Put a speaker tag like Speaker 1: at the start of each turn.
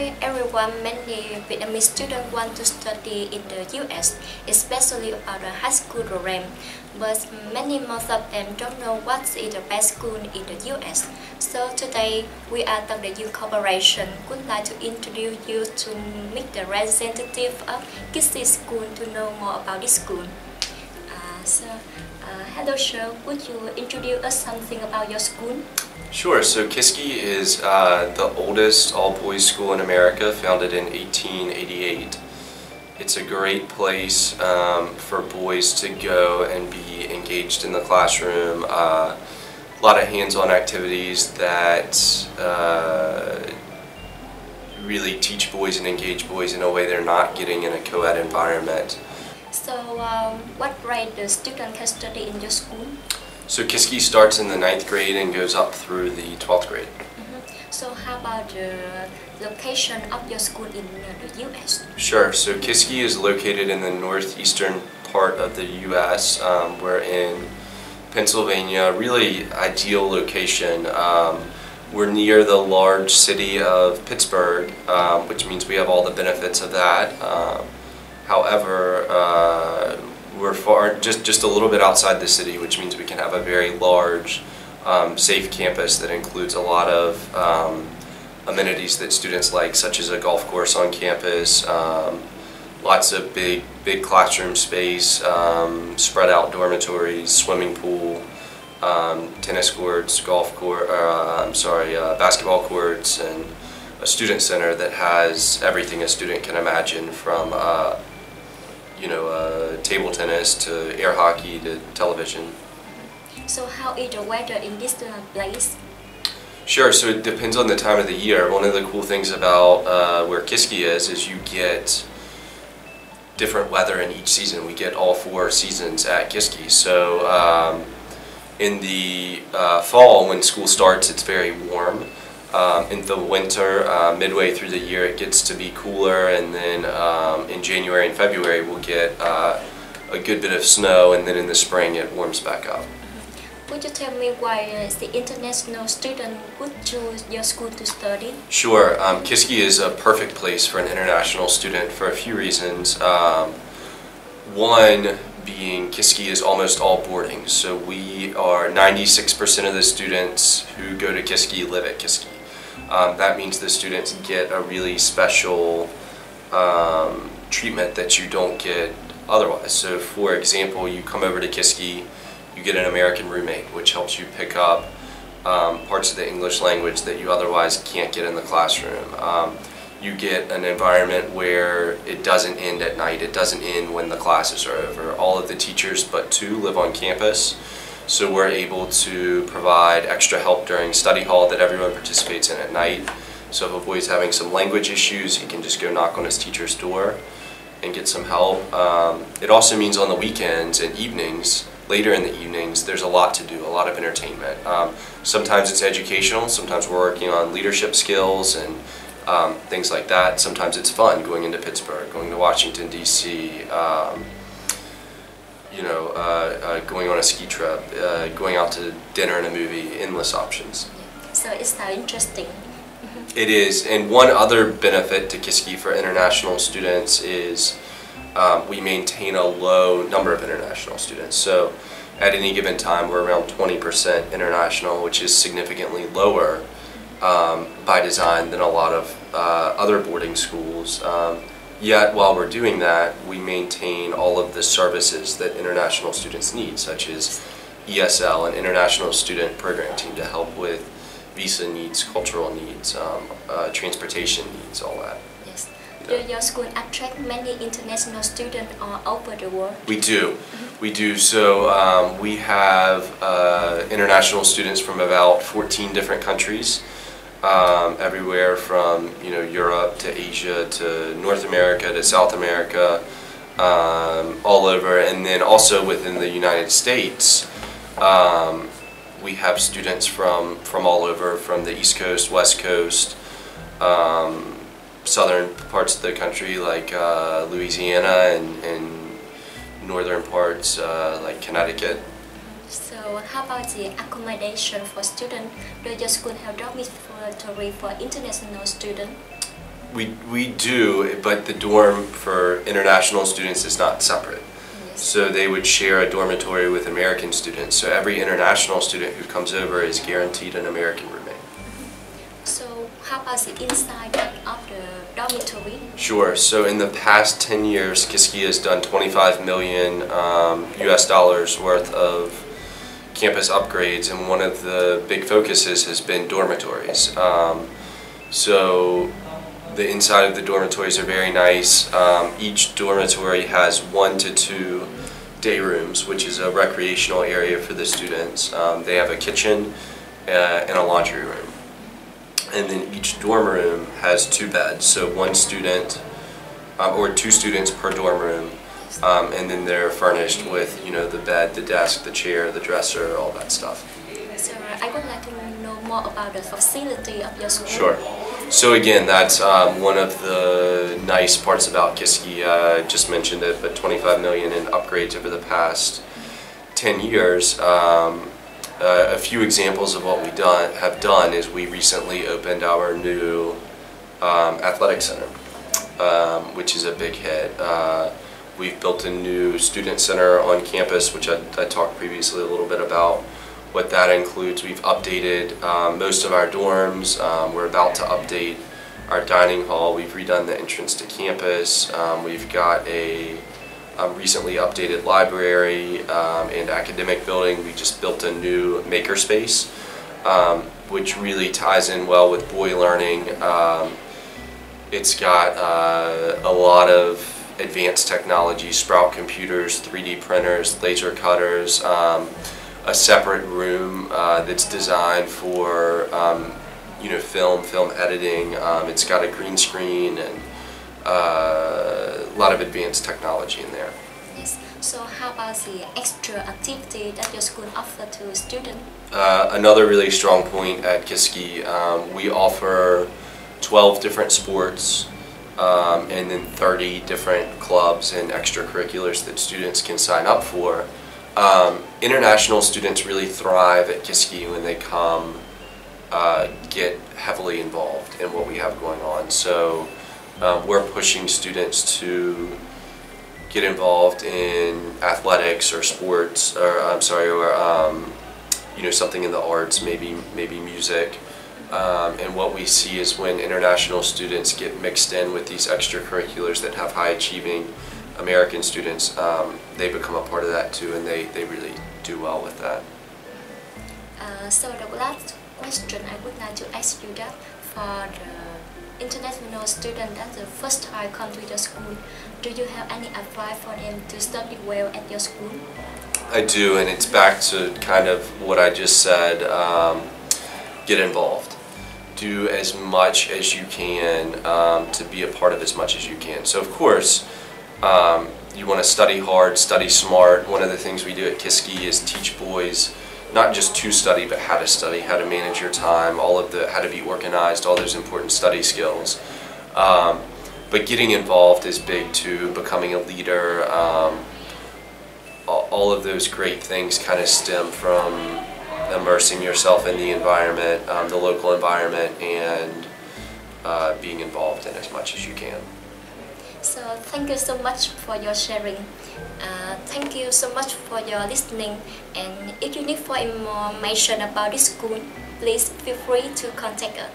Speaker 1: Hi everyone, many Vietnamese students want to study in the US, especially about the high school program, but most of them don't know what is the best school in the US. So today, we at Tân Đại Dương Corporation would like to introduce you to meet the representative of Kiski School to know more about this school. Hello sir, would you introduce us something about your school?
Speaker 2: Sure. So Kiski is the oldest all-boys school in America, founded in 1888. It's a great place for boys to go and be engaged in the classroom. A lot of hands-on activities that really teach boys and engage boys in a way they're not getting in a co-ed environment.
Speaker 1: So, what grade the student can study in your school?
Speaker 2: So Kiski starts in the 9th grade and goes up through the 12th grade.
Speaker 1: So how about the location of your school in the US?
Speaker 2: Sure. So Kiski is located in the northeastern part of the US. We're in Pennsylvania, really ideal location. We're near the large city of Pittsburgh, which means we have all the benefits of that. However, we're just a little bit outside the city, which means we can have a very large, safe campus that includes a lot of amenities that students like, such as a golf course on campus, lots of big classroom space, spread out dormitories, swimming pool, tennis courts, basketball courts, and a student center that has everything a student can imagine, from table tennis to air hockey to television.
Speaker 1: So how is the weather in this place?
Speaker 2: Sure, so it depends on the time of the year. One of the cool things about where Kiski is you get different weather in each season. We get all 4 seasons at Kiski. So in the fall, when school starts, it's very warm. In the winter, midway through the year, it gets to be cooler, and then in January and February we'll get a good bit of snow, and then in the spring it warms back up.
Speaker 1: Would you tell me why the international student would choose your school to study?
Speaker 2: Sure. Kiski is a perfect place for an international student for a few reasons. One being Kiski is almost all boarding, so we are 96% of the students who go to Kiski live at Kiski. That means the students get a really special treatment that you don't get otherwise. So for example, you come over to Kiski, you get an American roommate, which helps you pick up parts of the English language that you otherwise can't get in the classroom. You get an environment where it doesn't end at night, it doesn't end when the classes are over. All of the teachers but 2 live on campus, so we're able to provide extra help during study hall that everyone participates in at night. So if a boy's having some language issues, he can just go knock on his teacher's door and get some help. It also means on the weekends and evenings, later in the evenings, there's a lot to do, a lot of entertainment. Sometimes it's educational, sometimes we're working on leadership skills and things like that. Sometimes it's fun, going into Pittsburgh, going to Washington, D.C., going on a ski trip, going out to dinner and a movie, endless options.
Speaker 1: So it's so interesting.
Speaker 2: It is, and one other benefit to Kiski for international students is we maintain a low number of international students. So at any given time we're around 20% international, which is significantly lower by design than a lot of other boarding schools. Yet while we're doing that, we maintain all of the services that international students need, such as ESL, an international student program team, to help with visa needs, cultural needs, transportation needs, all that.
Speaker 1: Yes. Do your school attract many international students all over the world? We
Speaker 2: do. We do. So we have international students from about 14 different countries. Everywhere from Europe to Asia to North America to South America, all over, and then also within the United States, we have students from all over, from the East Coast, West Coast, southern parts of the country like Louisiana, and northern parts like Connecticut.
Speaker 1: So how about the accommodation for students? Do your school have dormitory for international students?
Speaker 2: We do, but the dorm for international students is not separate.
Speaker 1: Yes.
Speaker 2: So they would share a dormitory with American students. So every international student who comes over is guaranteed an American roommate.
Speaker 1: So how about the inside of the dormitory?
Speaker 2: Sure. So in the past 10 years, Kiski has done $25 million US dollars worth of campus upgrades, and one of the big focuses has been dormitories. So the inside of the dormitories are very nice. Each dormitory has 1 to 2 day rooms, which is a recreational area for the students. They have a kitchen and a laundry room. And then each dorm room has 2 beds, so 1 student or 2 students per dorm room, and then they're furnished with, you know, the bed, the desk, the chair, the dresser, all that stuff.
Speaker 1: So I would like to know more about the facility of your school.
Speaker 2: Sure. So again, that's one of the nice parts about Kiski. I just mentioned it, but 25 million in upgrades over the past 10 years. A few examples of what we have done is we recently opened our new athletic center, which is a big hit. We've built a new student center on campus, which I talked previously a little bit about what that includes. We've updated most of our dorms. We're about to update our dining hall. We've redone the entrance to campus. We've got a recently updated library and academic building. We just built a new makerspace, which really ties in well with boy learning. It's got a lot of advanced technology, Sprout computers, 3D printers, laser cutters, a separate room that's designed for you know, film editing. It's got a green screen and a lot of advanced technology in there.
Speaker 1: Yes. So how about the extra activity that your school offers to students?
Speaker 2: Another really strong point at Kiski, we offer 12 different sports and then 30 different clubs and extracurriculars that students can sign up for. International students really thrive at Kiski when they come get heavily involved in what we have going on. So we're pushing students to get involved in athletics or sports, or you know, something in the arts, maybe music. And what we see is when international students get mixed in with these extracurriculars that have high achieving American students, they become a part of that too, and they really do well with that.
Speaker 1: So the last question I would like to ask you that for the international student that the first time come to your school, do you have any advice for them to study well at your school?
Speaker 2: I do, and it's back to kind of what I just said. Get involved. Do as much as you can to be a part of as much as you can. So of course, you want to study hard, study smart. One of the things we do at Kiski is teach boys not just to study, but how to study, how to manage your time, how to be organized, all those important study skills. But getting involved is big too, becoming a leader. All of those great things kind of stem from immersing yourself in the environment, the local environment, and being involved in as much as you can.
Speaker 1: So thank you so much for your sharing. Thank you so much for your listening. And if you need for information about this school, please feel free to contact us.